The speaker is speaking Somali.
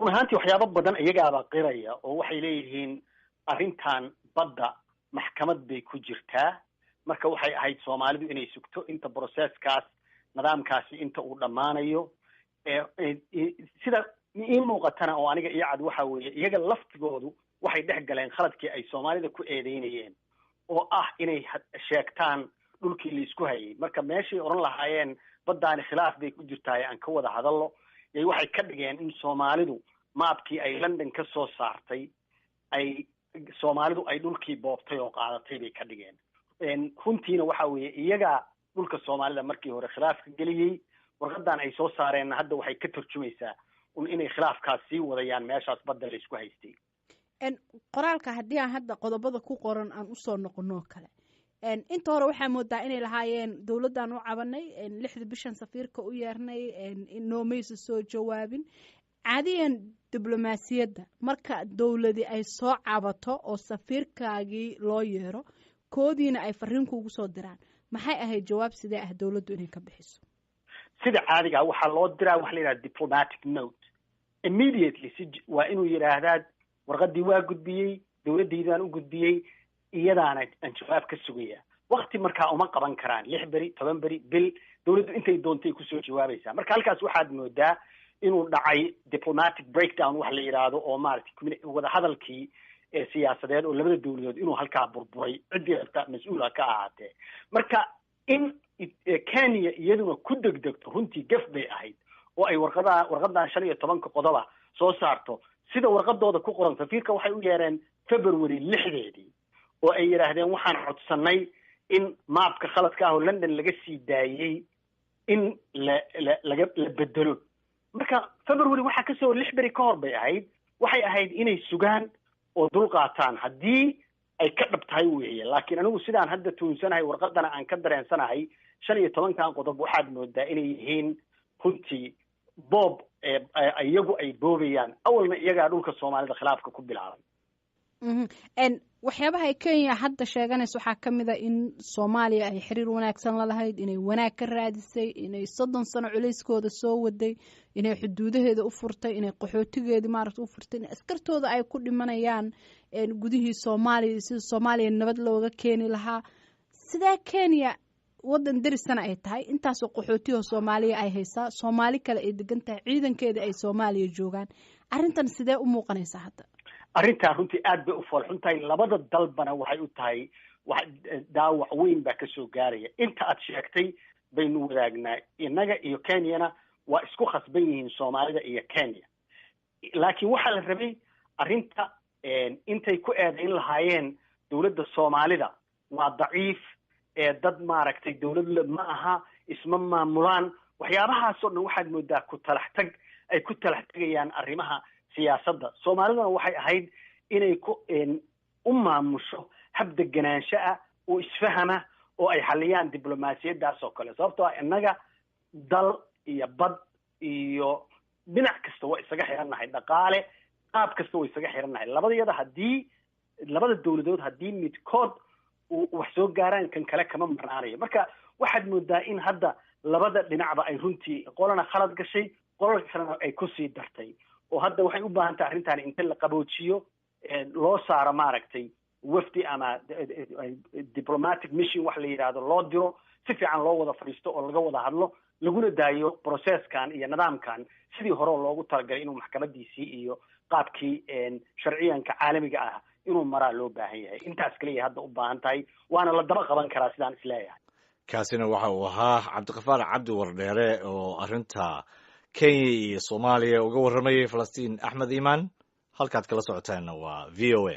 run ahaantii waxyaabo badan iyagaaba qiraya oo waxay leeyihiin arrintan badda maxkamad bay ku jirtaa marka waxay ahayd soomaalidu inay sugto inta processkaas nidaamkaasi inta uu dhammaanayo sida ii muuqatana oo aniga ii cad waxa weeye iyaga laftigoodu waxay dhex galeen khaladkii ay soomaalida ku eedeynayeen oo ah inay sheegtaan dhulkii laisku hayay marka meeshay odhan lahaayeen baddaani khilaaf bay ku jirtaay aan ka wada hadallo yay waxay ka dhigeen in soomaalidu maabkii ay london ka soo saartay ay soomaalidu ay dhulkii boobtay oo qaadatay bay ka dhigeen runtiina waxa weeye iyagaa dhulka soomaalida markii hore khilaafka geliyey warqadan ay soo saareenna hadda waxay ka turjumaysaa inay khilaafkaas sii wadayaan meeshaas badda la isku haystay qoraalka haddii aan hadda qodobada ku qoran aan usoo noqonoo kale inta hore waxaa moodaa inay lahaayeen dowladdan u cabanay 6 bishan safiirka u yeernay noomaysa soo jawaabin caadiyan diblomaasiyadda marka dowladi ay soo cabato oo safiirkaagii loo yeero koodiina ay fariin kuugu soo diraan maxay ahayd jawaab sidee ah dowladdu inay ka bixiso sida caadiga waxaa loo diraa waxa la yidhaha diplomatic note immediately waa inuu yidhaahdaa warqadii waa gudbiyey dowladdaydaan u gudbiyey iyadaana aan jawaab ka sugaya wakti markaa uma qaban karaan 6 beri 10 beri bil dowladdu intay doontay kusoo jawaabaysaa marka halkaas waxaad moodaa inuu dhacay diplomatic breakdown wax la yidhaahdo oo maaragtay wada hadalkii siyaasadeed oo labada dowladood inuu halkaa burburay ciddii rabta mas-uula ka ahaatee marka in Kenya iyaduna ku degdegto runtii gaf bay ahayd oo ay warqadan 15 qodoba soo saarto sida warqadooda ku qoran safiirka waxay u yeereen February 6 oo ay yiraahdeen waxaan codsanay in maapka khaladka ah oo London laga sii daayay in laga bedelo marka February waxa ka soo 6 beri ka hor bay ahayd waxay ahayd inay sugaan oo dul qaataan haddii ay ka dhabtahay weeye laakiin anigu sidaan hadda tuunsanahay warqadana aan ka dareensanahay 15 qodob waxaad moodaa inay yihiin runtii boob iyagu ay boobayaan awalna iyagaa dhulka soomaalida khilaafka ku bilaabay waxyaabaha ay Kenya hadda sheeganayso waxaa ka mid ah in Soomaaliya ay xiriir wanaagsan la lahayd inay wanaag ka raadisay inay 30 sano culayskooda soo waday inay xuduudaheeda u furtay inay qaxootigeeda maaragtay u furtay in askartooda ay ku dhimanayaan gudihii Soomaaliya sida Soomaaliya nabad looga keeni lahaa sida Kenya wadan darisana ay tahay intaas oo qaxootiga Soomaaliya ay haysaa Soomaali kale ay degan tahay ciidankeeda ay Soomaaliya joogaan arrintan sidee u muuqanaysaa hadda arrintaa runtii aad bay u foolxun tahay labada dalbana waxay u tahay daawac weyn baa ka soo gaaraya inta aad sheegtay baynu wadaagnaa innaga iyo Kenyana waa isku khasban yihiin Soomaalida iyo Kenya laakiin waxaa la rabay arrinta intay ku eedayn lahaayeen dowladda Soomaalida waa daciif dad maaragtay dowlad ma aha isma maamulaan waxyaabahaas oo dhan waxaad moodaa ku talaxtag ay ku talaxtagayaan arrimaha siyaasadda Soomaaliduna waxay ahayd inay ku u maamusho hab deganaansho ah oo isfahama oo ay xaliyaan diblomaasiyaddaas oo kale sababtoo ah innaga dal iyo bad iyo dhinac kasta waa isaga xirannahay dhaqaale qaab kasta waa isaga xirannahay labada dowladood haddii midkood wax soo gaaraan kan kale kama marnaanayo marka waxaad moodaa in hadda labada dhinacba ay runtii qolana khalad gashay qolada kalena ay ku sii dartay oo hadda waxay u baahan tahay arrintan inta la qaboojiyo loo saaro maaragtay wafdi ama diplomatic mission wax la yidhaahdo loo diro si fiican loo wada fadhiisto oo laga wada hadlo laguna daayo processkan iyo nidaamkan sidii hore loogu talagalay inuu maxkamadiisii iyo qaabkii sharciyanka caalamiga ah inuu maraa loo baahan yahay intaas kaliya hadda u baahan tahay waana la daba qaban karaa sidaan isleeyahay kaasina waxa uu ahaa cabdiqafaar cabdi wardheere oo arrinta Kenya iyo Soomaaliya uga warramayay Falastiin Axmed Iimaan halkaad kala socotaana waa VOA